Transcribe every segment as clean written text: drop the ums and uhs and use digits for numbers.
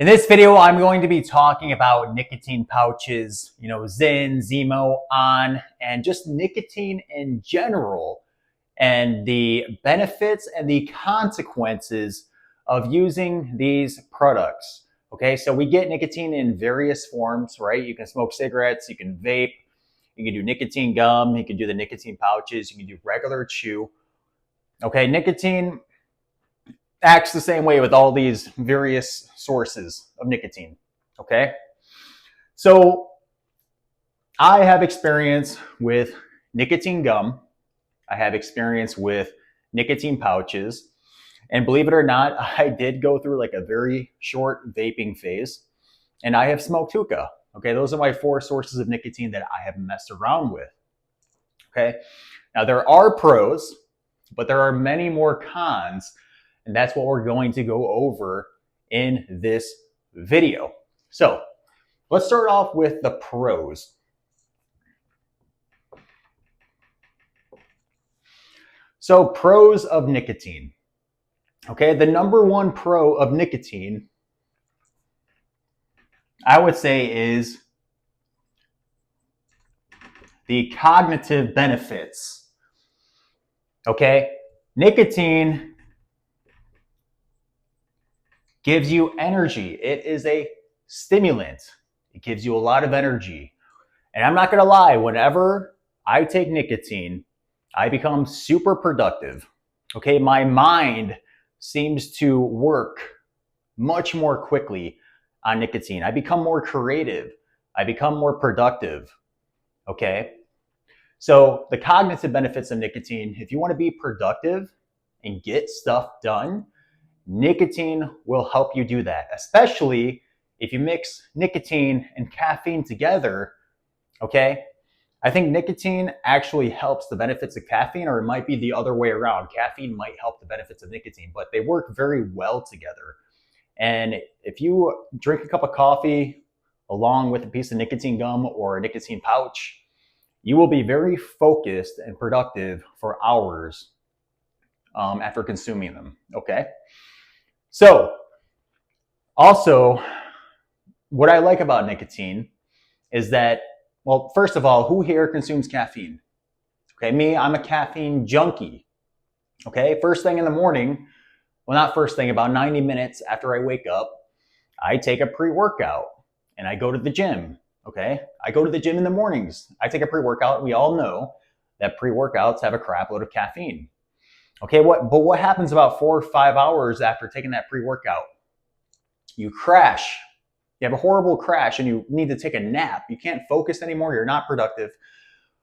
In this video, I'm going to be talking about nicotine pouches, Zyn, Zemo, On, and just nicotine in general, and the benefits and the consequences of using these products. Okay, so we get nicotine in various forms, right? You can smoke cigarettes, you can vape, you can do nicotine gum, you can do the nicotine pouches, you can do regular chew. Okay, nicotine acts the same way with all these various sources of nicotine. Okay, so I have experience with nicotine gum. I have experience with nicotine pouches. And believe it or not, I did go through like a very short vaping phase. And I have smoked hookah. Okay, those are my 4 sources of nicotine that I have messed around with. Okay, now there are pros, but there are many more cons. And that's what we're going to go over in this video. So let's start off with the pros. So pros of nicotine. Okay, the number 1 pro of nicotine, I would say, is the cognitive benefits. Okay, nicotine gives you energy. It is a stimulant. It gives you a lot of energy. And I'm not going to lie, whenever I take nicotine, I become super productive. Okay, my mind seems to work much more quickly on nicotine. I become more creative. I become more productive. Okay, so the cognitive benefits of nicotine, if you want to be productive and get stuff done, nicotine will help you do that, especially if you mix nicotine and caffeine together. Okay, I think nicotine actually helps the benefits of caffeine, or it might be the other way around. Caffeine might help the benefits of nicotine, but they work very well together. And if you drink a cup of coffee along with a piece of nicotine gum or a nicotine pouch, you will be very focused and productive for hours after consuming them. Okay, so also what I like about nicotine is that, well, first of all, who here consumes caffeine? Okay, me, I'm a caffeine junkie. Okay, first thing in the morning, well, not first thing, about 90 minutes after I wake up, I take a pre-workout and I go to the gym. Okay, I go to the gym in the mornings. I take a pre-workout. We all know that pre-workouts have a crap load of caffeine. Okay, but what happens about 4 or 5 hours after taking that pre-workout? You crash. You have a horrible crash and you need to take a nap. You can't focus anymore. You're not productive.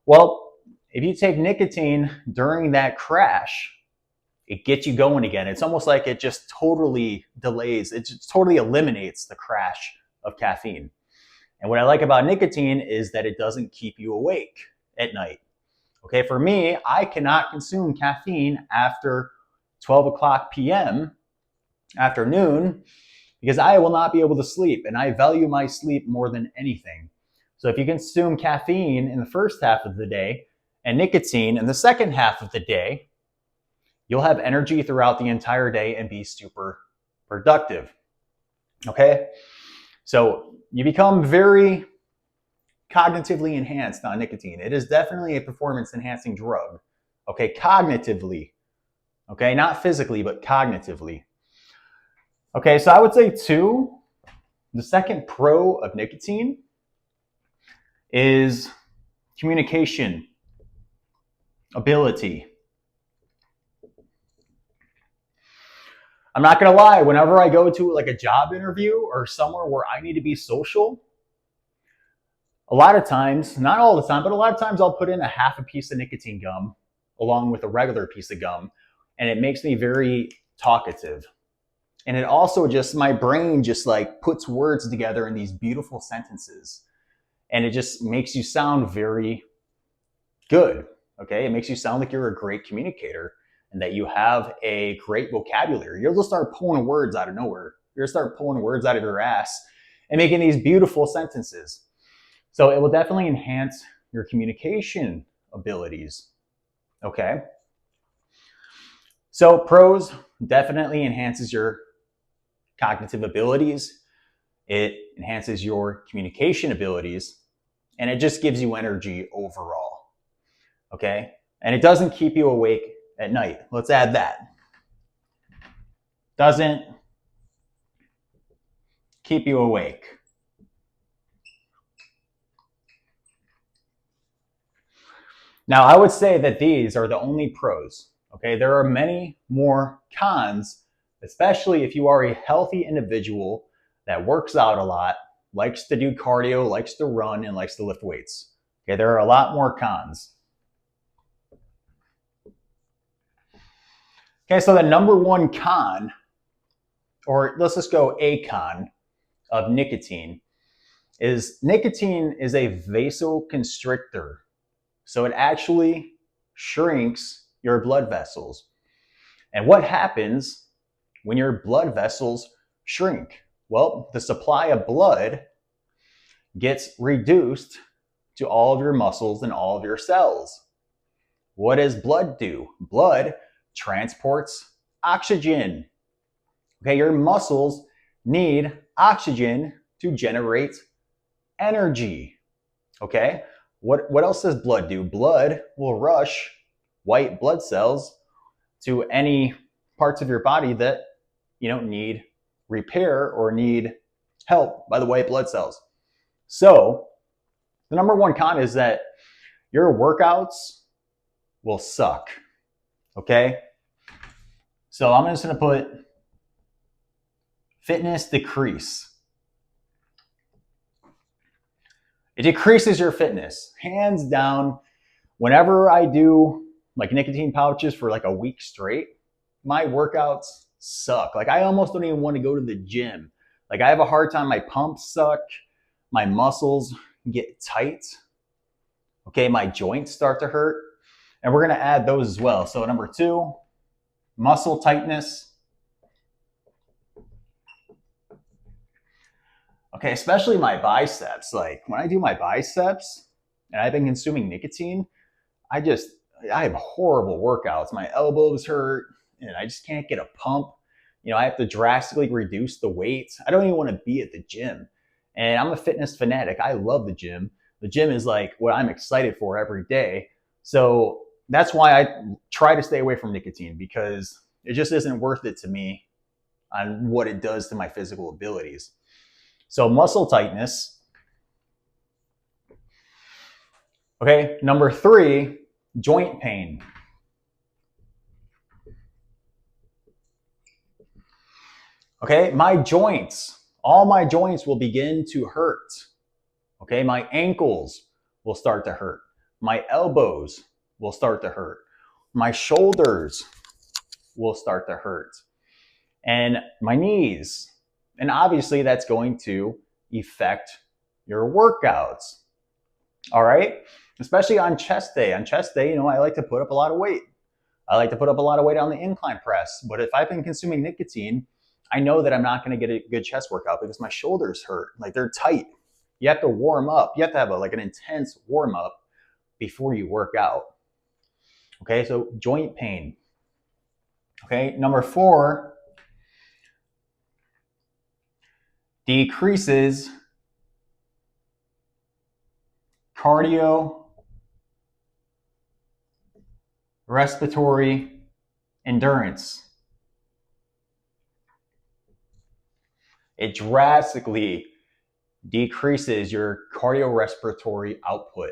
Well, if you take nicotine during that crash, it gets you going again. It's almost like it just totally delays. It just totally eliminates the crash of caffeine. And what I like about nicotine is that it doesn't keep you awake at night. Okay, for me, I cannot consume caffeine after 12 o'clock p.m. afternoon, because I will not be able to sleep, and I value my sleep more than anything. So if you consume caffeine in the first half of the day and nicotine in the second half of the day, you'll have energy throughout the entire day and be super productive. Okay? So you become very cognitively enhanced on nicotine. It is definitely a performance enhancing drug. Okay, cognitively. Okay, not physically, but cognitively. Okay, so I would say 2, the second pro of nicotine is communication ability. I'm not gonna lie, whenever I go to like a job interview or somewhere where I need to be social, a lot of times, not all the time, but a lot of times I'll put in a half a piece of nicotine gum along with a regular piece of gum, and it makes me very talkative. And it also just, my brain just like puts words together in these beautiful sentences. And it just makes you sound very good. Okay, it makes you sound like you're a great communicator and that you have a great vocabulary. You'll just start pulling words out of nowhere. You'll start pulling words out of your ass and making these beautiful sentences. So it will definitely enhance your communication abilities. Okay. So pros, definitely enhances your cognitive abilities. it enhances your communication abilities, and it just gives you energy overall. Okay? And it doesn't keep you awake at night. Let's add that. Doesn't keep you awake. Now, I would say that these are the only pros. Okay? There are many more cons, especially if you are a healthy individual that works out a lot, likes to do cardio, likes to run, and likes to lift weights. Okay, there are a lot more cons. Okay, so the number one con, or let's just go a con of nicotine, is nicotine is a vasoconstrictor. So it actually shrinks your blood vessels. And what happens when your blood vessels shrink? Well, the supply of blood gets reduced to all of your muscles and all of your cells. What does blood do? Blood transports oxygen. Okay, your muscles need oxygen to generate energy. Okay, what else does blood do? Blood will rush white blood cells to any parts of your body that need repair or need help by the white blood cells. So the number one con is that your workouts will suck. Okay, so I'm just going to put fitness decrease. It decreases your fitness, hands down. Whenever I do like nicotine pouches for like a week straight, my workouts suck. Like I almost don't even want to go to the gym. Like I have a hard time. My pumps suck. My muscles get tight. Okay, my joints start to hurt. And we're going to add those as well. So number 2, muscle tightness. Okay, especially my biceps. Like when I do my biceps and I've been consuming nicotine, I have horrible workouts. My elbows hurt and I just can't get a pump. I have to drastically reduce the weight. I don't even want to be at the gym. And I'm a fitness fanatic. I love the gym. The gym is like what I'm excited for every day. So that's why I try to stay away from nicotine, because it just isn't worth it to me on what it does to my physical abilities. So muscle tightness. Okay, number 3, joint pain. Okay, all my joints will begin to hurt. Okay, my ankles will start to hurt. My elbows will start to hurt. My shoulders will start to hurt. And my knees. And obviously that's going to affect your workouts. All right? Especially on chest day. On chest day, I like to put up a lot of weight. I like to put up a lot of weight on the incline press. But if I've been consuming nicotine, I know that I'm not going to get a good chest workout because my shoulders hurt. Like they're tight. You have to warm up. You have to have an intense warm up before you work out. Okay, so joint pain. Okay, number 4, decreases cardiorespiratory endurance. It drastically decreases your cardiorespiratory output.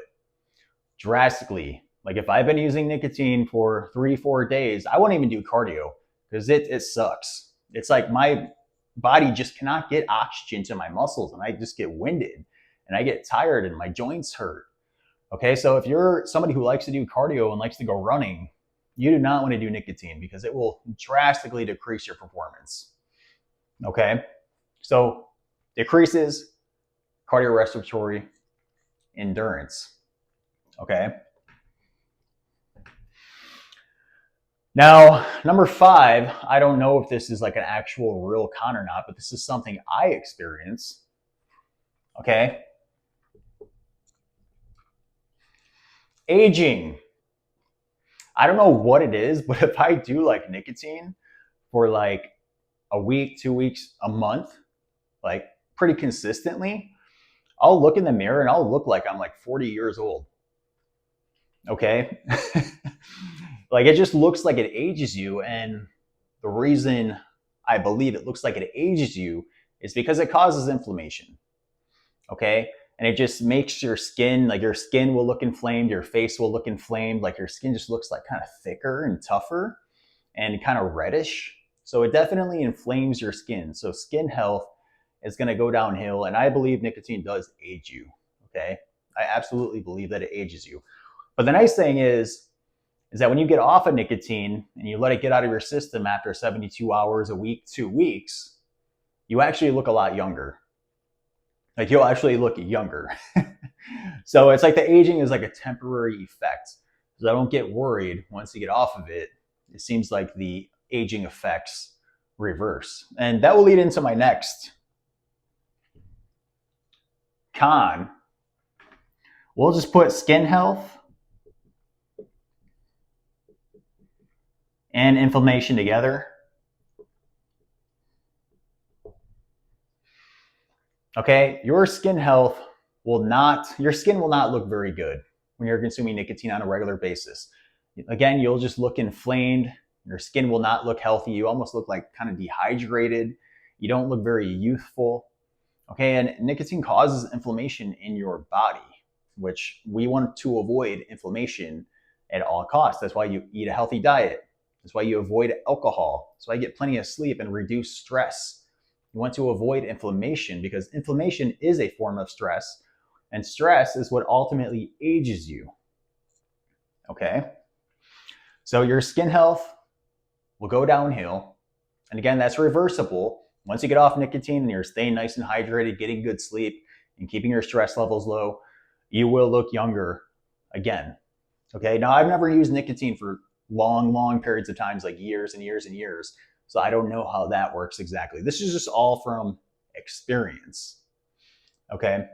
Drastically. Like if I've been using nicotine for 3-4 days, I won't even do cardio because it sucks. It's like my body just cannot get oxygen to my muscles and I just get winded and I get tired and my joints hurt. Okay, so if you're somebody who likes to do cardio and likes to go running, you do not want to do nicotine because it will drastically decrease your performance. Okay, so decreases cardiorespiratory endurance. Okay. Now, number 5, I don't know if this is like an actual real con or not, but this is something I experience. Okay. Aging. I don't know what it is, but if I do like nicotine for like a week, 2 weeks, a month, like pretty consistently, I'll look in the mirror and I'll look like I'm like 40 years old. Okay. Like it just looks like it ages you. And the reason I believe it looks like it ages you is because it causes inflammation. Okay. And it just makes your skin, like your skin will look inflamed, your face will look inflamed, like your skin just looks like kind of thicker and tougher and kind of reddish. So it definitely inflames your skin. So skin health is going to go downhill. And I believe nicotine does age you. Okay. I absolutely believe that it ages you. But the nice thing is that when you get off of nicotine and you let it get out of your system after 72 hours, a week, 2 weeks, you actually look a lot younger. Like you'll actually look younger. So it's like the aging is like a temporary effect. So I don't get worried once you get off of it. It seems like the aging effects reverse. And that will lead into my next con. We'll just put skin health and inflammation together. Okay, your skin will not look very good when you're consuming nicotine on a regular basis. Again, you'll just look inflamed. Your skin will not look healthy. You almost look like kind of dehydrated. You don't look very youthful. Okay, and nicotine causes inflammation in your body, which we want to avoid inflammation at all costs. That's why you eat a healthy diet. That's why you avoid alcohol. That's why you get plenty of sleep and reduce stress. You want to avoid inflammation because inflammation is a form of stress, and stress is what ultimately ages you. Okay? So your skin health will go downhill. And again, that's reversible. Once you get off nicotine and you're staying nice and hydrated, getting good sleep, and keeping your stress levels low, you will look younger again. Okay? Now, I've never used nicotine for long periods of times, like years and years and years. So I don't know how that works exactly. This is just all from experience. Okay.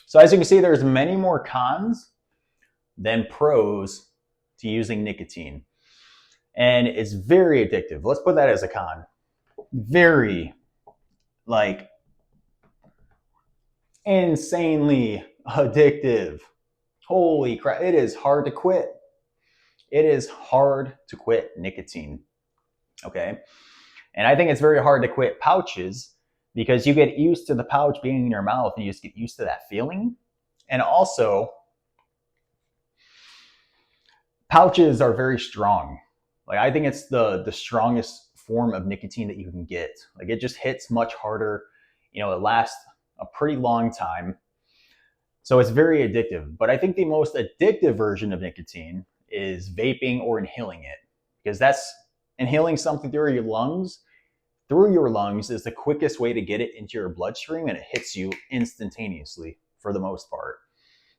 So as you can see, there's many more cons than pros to using nicotine. And it's very addictive. Let's put that as a con. Very, like, insanely addictive. Holy crap. It is hard to quit. It is hard to quit nicotine. Okay. And I think it's very hard to quit pouches because you get used to the pouch being in your mouth and you just get used to that feeling. And also, pouches are very strong. Like I think it's the strongest form of nicotine that you can get. Like it just hits much harder. You know, it lasts a pretty long time. So it's very addictive. But I think the most addictive version of nicotine is vaping or inhaling it, because that's inhaling something through your lungs is the quickest way to get it into your bloodstream, and it hits you instantaneously for the most part.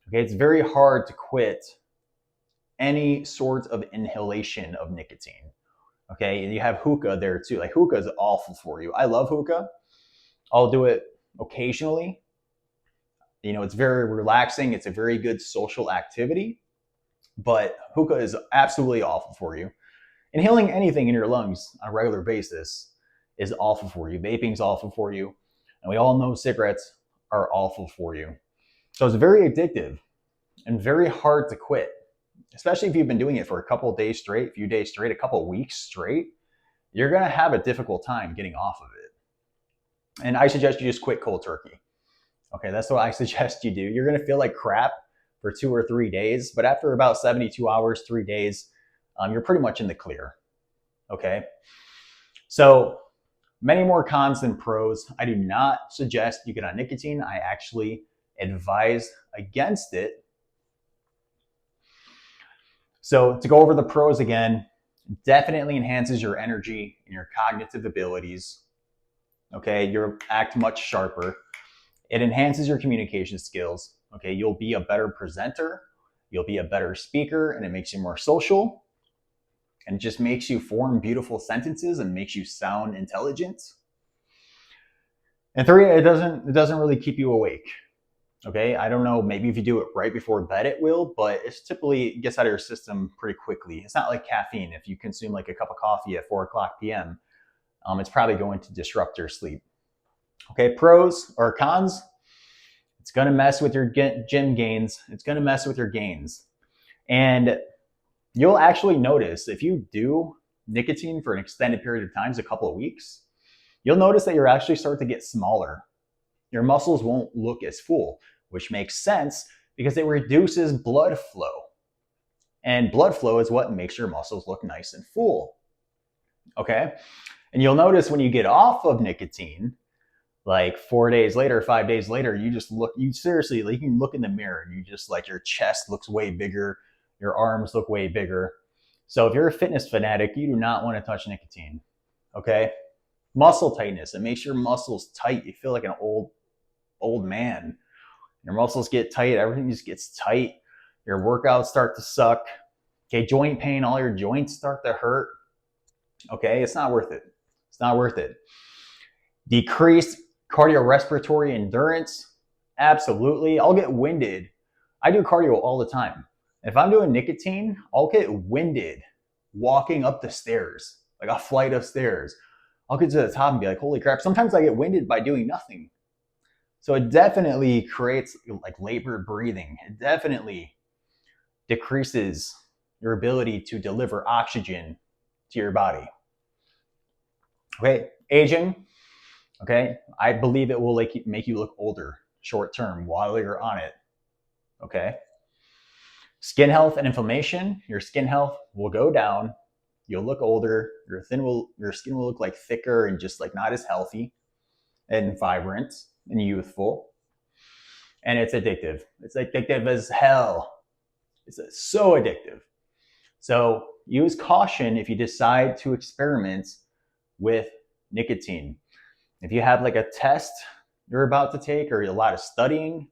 Okay, it's very hard to quit any sort of inhalation of nicotine. Okay, and you have hookah there too. Like hookah is awful for you. I love hookah. I'll do it occasionally. You know, it's very relaxing. It's a very good social activity, but hookah is absolutely awful for you. Inhaling anything in your lungs on a regular basis is awful for you. Vaping is awful for you. And we all know cigarettes are awful for you. So it's very addictive and very hard to quit, especially if you've been doing it for a couple of days straight, a few days straight, a couple of weeks straight. You're going to have a difficult time getting off of it. And I suggest you just quit cold turkey. Okay, that's what I suggest you do. You're going to feel like crap for 2 or 3 days, but after about 72 hours, 3 days, you're pretty much in the clear. Okay, so many more cons than pros. I do not suggest you get on nicotine. I actually advise against it. So to go over the pros again, definitely enhances your energy and your cognitive abilities. Okay, you'll act much sharper. It enhances your communication skills. Okay, you'll be a better presenter, you'll be a better speaker, and it makes you more social. And it just makes you form beautiful sentences and makes you sound intelligent. And 3, it doesn't really keep you awake. Okay, I don't know, maybe if you do it right before bed it will, but it's typically gets out of your system pretty quickly. It's not like caffeine. If you consume like a cup of coffee at 4 o'clock p.m., it's probably going to disrupt your sleep. Okay, pros or cons, it's going to mess with your gym gains. It's going to mess with your gains. And you'll actually notice if you do nicotine for an extended period of times, a couple of weeks, you'll notice that you're actually start to get smaller. Your muscles won't look as full, which makes sense because it reduces blood flow. And blood flow is what makes your muscles look nice and full. Okay? And you'll notice when you get off of nicotine, like 4 days later, 5 days later, you just look, you seriously, like, you can look in the mirror and you just like your chest looks way bigger, your arms look way bigger. So if you're a fitness fanatic, you do not want to touch nicotine. Okay? Muscle tightness, it makes your muscles tight. You feel like an old man. Your muscles get tight, everything just gets tight. Your workouts start to suck. Okay, joint pain, all your joints start to hurt. Okay, it's not worth it. It's not worth it. Decreased cardiorespiratory endurance, absolutely. I'll get winded. I do cardio all the time. If I'm doing nicotine, I'll get winded walking up the stairs, like a flight of stairs. I'll get to the top and be like, holy crap. Sometimes I get winded by doing nothing. So it definitely creates like labored breathing. It definitely decreases your ability to deliver oxygen to your body. Okay, aging. Okay, I believe it will make you look older short term while you're on it. Okay, skin health and inflammation. Your skin health will go down. You'll look older. Your skin will look like thicker and just like not as healthy and vibrant and youthful. And it's addictive. It's addictive as hell. It's so addictive. So use caution if you decide to experiment with nicotine. If you have like a test you're about to take or a lot of studying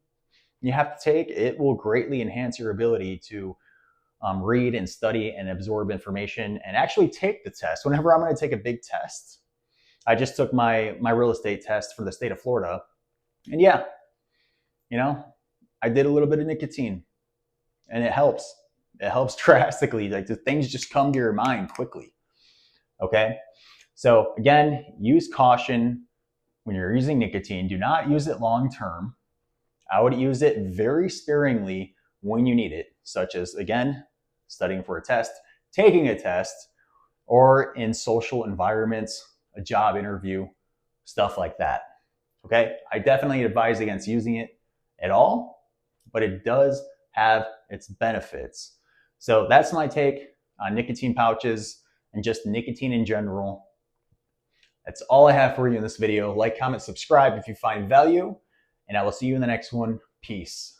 you have to take, it will greatly enhance your ability to read and study and absorb information and actually take the test. Whenever I'm going to take a big test, I just took my real estate test for the state of Florida. And yeah, you know, I did a little bit of nicotine and it helps. It helps drastically. Like the things just come to your mind quickly. Okay. So again, use caution when you're using nicotine. Do not use it long term. I would use it very sparingly when you need it, such as, again, studying for a test, taking a test, or in social environments, a job interview, stuff like that. Okay? I definitely advise against using it at all, but it does have its benefits. So that's my take on nicotine pouches and just nicotine in general. That's all I have for you in this video. Like, comment, subscribe if you find value, and I will see you in the next one. Peace.